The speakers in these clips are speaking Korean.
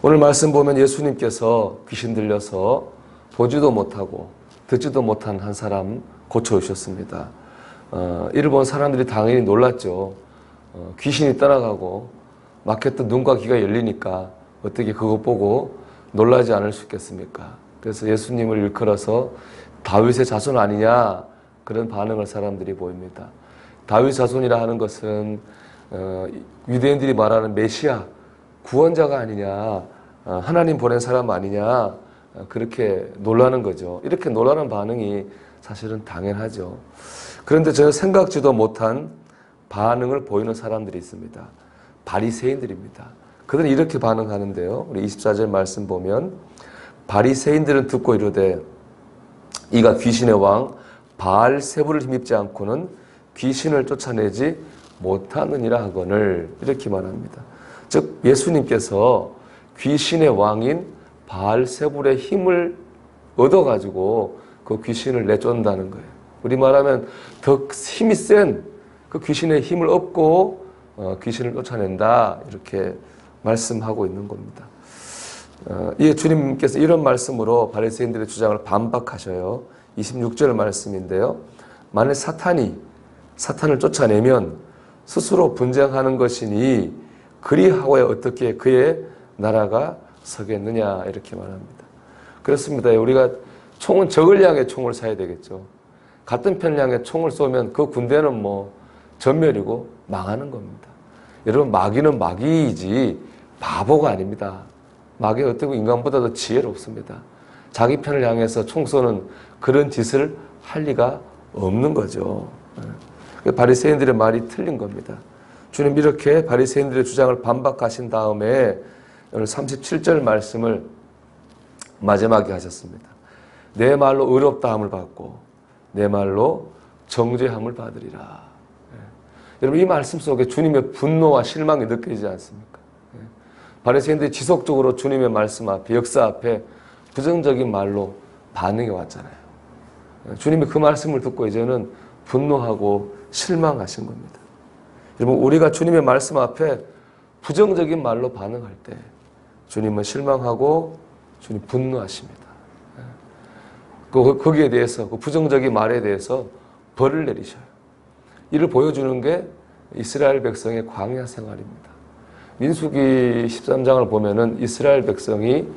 오늘 말씀 보면 예수님께서 귀신 들려서 보지도 못하고 듣지도 못한 한 사람 고쳐오셨습니다. 이를 본 사람들이 당연히 놀랐죠. 귀신이 떠나가고 막혔던 눈과 귀가 열리니까 어떻게 그것 보고 놀라지 않을 수 있겠습니까? 그래서 예수님을 일컬어서 다윗의 자손 아니냐, 그런 반응을 사람들이 보입니다. 다윗 자손이라 하는 것은 유대인들이 말하는 메시아, 구원자가 아니냐, 하나님 보낸 사람 아니냐, 그렇게 놀라는 거죠. 이렇게 놀라는 반응이 사실은 당연하죠. 그런데 전혀 생각지도 못한 반응을 보이는 사람들이 있습니다. 바리새인들입니다. 그들은 이렇게 반응하는데요. 우리 24절 말씀 보면 바리새인들은 듣고 이르되 이가 귀신의 왕 바알세불을 힘입지 않고는 귀신을 쫓아내지 못하느니라 하거늘, 이렇게 말합니다. 즉 예수님께서 귀신의 왕인 바알세불의 힘을 얻어가지고 그 귀신을 내쫓는다는 거예요. 우리 말하면 더 힘이 센 그 귀신의 힘을 얻고 귀신을 쫓아낸다, 이렇게 말씀하고 있는 겁니다. 이에 주님께서 이런 말씀으로 바리새인들의 주장을 반박하셔요. 26절 말씀인데요. 만일 사탄을 쫓아내면 스스로 분쟁하는 것이니 그리하고야 어떻게 그의 나라가 서겠느냐, 이렇게 말합니다. 그렇습니다. 우리가 총은 적을 향해 총을 쏴야 되겠죠. 같은 편을 향해 총을 쏘면 그 군대는 뭐 전멸이고 망하는 겁니다. 여러분, 마귀는 마귀이지 바보가 아닙니다. 마귀는 어떻게 보면 인간보다도 지혜롭습니다. 자기 편을 향해서 총 쏘는 그런 짓을 할 리가 없는 거죠. 바리새인들의 말이 틀린 겁니다. 주님 이렇게 바리새인들의 주장을 반박하신 다음에 오늘 37절 말씀을 마지막에 하셨습니다. 내 말로 의롭다함을 받고 내 말로 정죄함을 받으리라. 여러분, 이 말씀 속에 주님의 분노와 실망이 느껴지지 않습니까? 바리새인들이 지속적으로 주님의 말씀 앞에, 역사 앞에 부정적인 말로 반응해 왔잖아요. 주님이 그 말씀을 듣고 이제는 분노하고 실망하신 겁니다. 여러분, 우리가 주님의 말씀 앞에 부정적인 말로 반응할 때 주님은 실망하고 주님 분노하십니다. 거기에 대해서, 그 부정적인 말에 대해서 벌을 내리셔요. 이를 보여주는 게 이스라엘 백성의 광야 생활입니다. 민수기 13장을 보면은 이스라엘 백성이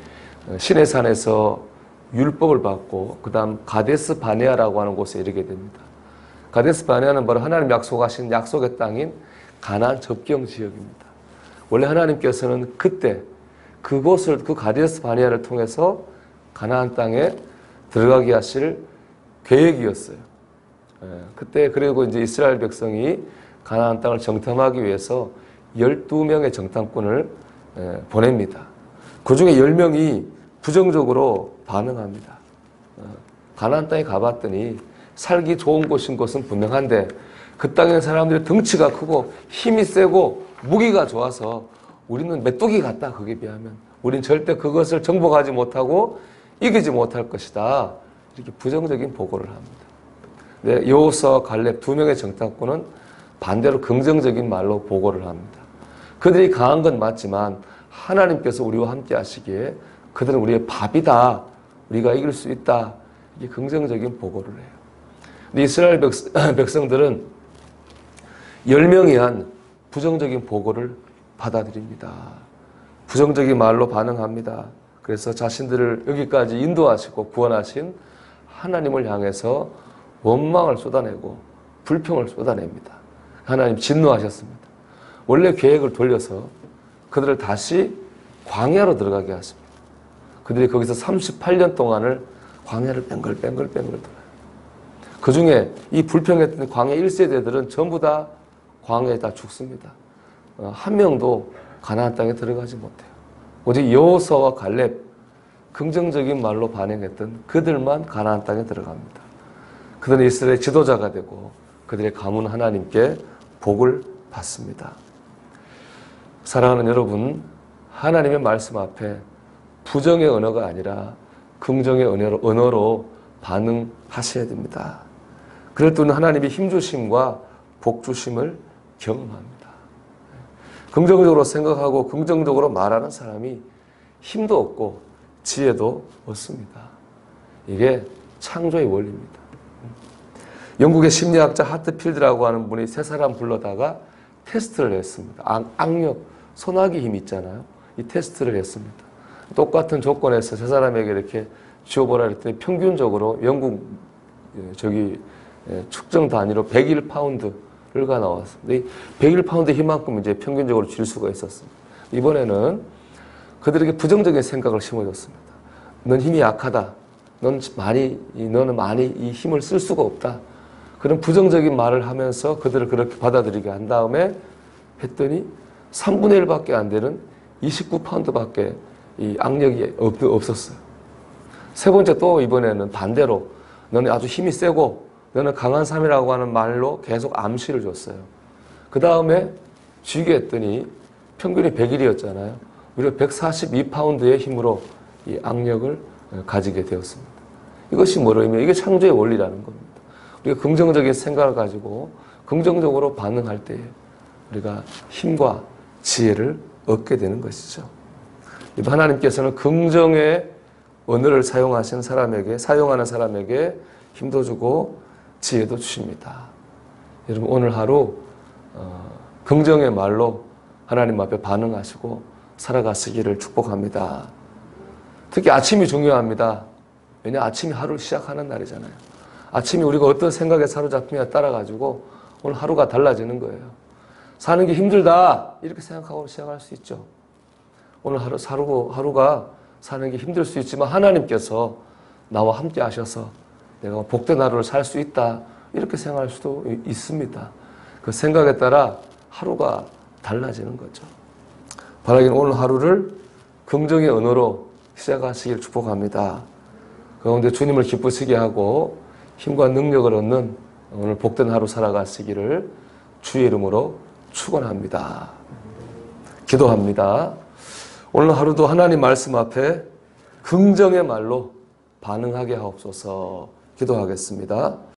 시내산에서 율법을 받고 그 다음 가데스 바네아라고 하는 곳에 이르게 됩니다. 가데스 바네아는 바로 하나님 약속하신 약속의 땅인 가나안 접경 지역입니다. 원래 하나님께서는 그때 그곳을, 그 가데스 바네아를 통해서 가나안 땅에 들어가게 하실 계획이었어요. 그때 그리고 이제 이스라엘 백성이 가나안 땅을 정탐하기 위해서 12명의 정탐꾼을 보냅니다. 그 중에 10명이 부정적으로 반응합니다. 가나안 땅에 가봤더니 살기 좋은 곳인 것은 분명한데 그 땅에 사람들이 덩치가 크고 힘이 세고 무기가 좋아서 우리는 메뚜기 같다. 거기에 비하면 우린 절대 그것을 정복하지 못하고 이기지 못할 것이다. 이렇게 부정적인 보고를 합니다. 네, 여호수아와 갈렙 두 명의 정탐꾼은 반대로 긍정적인 말로 보고를 합니다. 그들이 강한 건 맞지만 하나님께서 우리와 함께 하시기에 그들은 우리의 밥이다. 우리가 이길 수 있다. 이게 긍정적인 보고를 해요. 근데 이스라엘 백성들은 10명이 한 부정적인 보고를 받아들입니다. 부정적인 말로 반응합니다. 그래서 자신들을 여기까지 인도하시고 구원하신 하나님을 향해서 원망을 쏟아내고 불평을 쏟아냅니다. 하나님 진노하셨습니다. 원래 계획을 돌려서 그들을 다시 광야로 들어가게 하십니다. 그들이 거기서 38년 동안을 광야를 뺑글뺑글 돌아요. 그 중에 이 불평했던 광야 1세대들은 전부 다 광야에 다 죽습니다. 한 명도 가나안 땅에 들어가지 못해요. 오직 여호수아와 갈렙, 긍정적인 말로 반응했던 그들만 가나안 땅에 들어갑니다. 그들은 이스라엘의 지도자가 되고 그들의 가문 하나님께 복을 받습니다. 사랑하는 여러분, 하나님의 말씀 앞에 부정의 언어가 아니라 긍정의 언어로 반응하셔야 됩니다. 그럴 때는 하나님의 힘주심과 복주심을 경험합니다. 긍정적으로 생각하고 긍정적으로 말하는 사람이 힘도 얻고 지혜도 얻습니다. 이게 창조의 원리입니다. 영국의 심리학자 하트필드라고 하는 분이 세 사람 불러다가 테스트를 했습니다. 악력, 소나기 힘 있잖아요. 이 테스트를 했습니다. 똑같은 조건에서 세 사람에게 이렇게 지어보라 했더니 평균적으로 영국 측정 단위로 101파운드가 나왔습니다. 이 101파운드 힘만큼 이제 평균적으로 줄 수가 있었습니다. 이번에는 그들에게 부정적인 생각을 심어줬습니다. 넌 힘이 약하다. 너는 많이 이 힘을 쓸 수가 없다. 그런 부정적인 말을 하면서 그들을 그렇게 받아들이게 한 다음에 했더니 3분의 1밖에 안 되는 29파운드밖에 이 악력이 없었어요. 세 번째 또 이번에는 반대로 너는 아주 힘이 세고 너는 강한 삶이라고 하는 말로 계속 암시를 줬어요. 그 다음에 쥐게 했더니 평균이 100일이었잖아요. 무려 142파운드의 힘으로 이 악력을 가지게 되었습니다. 이것이 뭐로 의미해요? 이게 창조의 원리라는 겁니다. 우리가 긍정적인 생각을 가지고 긍정적으로 반응할 때에 우리가 힘과 지혜를 얻게 되는 것이죠. 하나님께서는 긍정의 언어를 사용하는 사람에게 힘도 주고 지혜도 주십니다. 여러분 오늘 하루 긍정의 말로 하나님 앞에 반응하시고 살아가시기를 축복합니다. 특히 아침이 중요합니다. 왜냐 아침이 하루를 시작하는 날이잖아요. 아침이 우리가 어떤 생각에 사로잡히냐에 따라 가지고 오늘 하루가 달라지는 거예요. 사는 게 힘들다 이렇게 생각하고 시작할 수 있죠. 오늘 하루가 사는 게 힘들 수 있지만 하나님께서 나와 함께 하셔서 내가 복된 하루를 살 수 있다 이렇게 생각할 수도 있습니다. 그 생각에 따라 하루가 달라지는 거죠. 바라기는 오늘 하루를 긍정의 언어로 시작하시길 축복합니다. 가운데 주님을 기쁘시게 하고 힘과 능력을 얻는 오늘 복된 하루 살아가시기를 주의 이름으로 축원합니다. 기도합니다. 오늘 하루도 하나님 말씀 앞에 긍정의 말로 반응하게 하옵소서. 기도하겠습니다.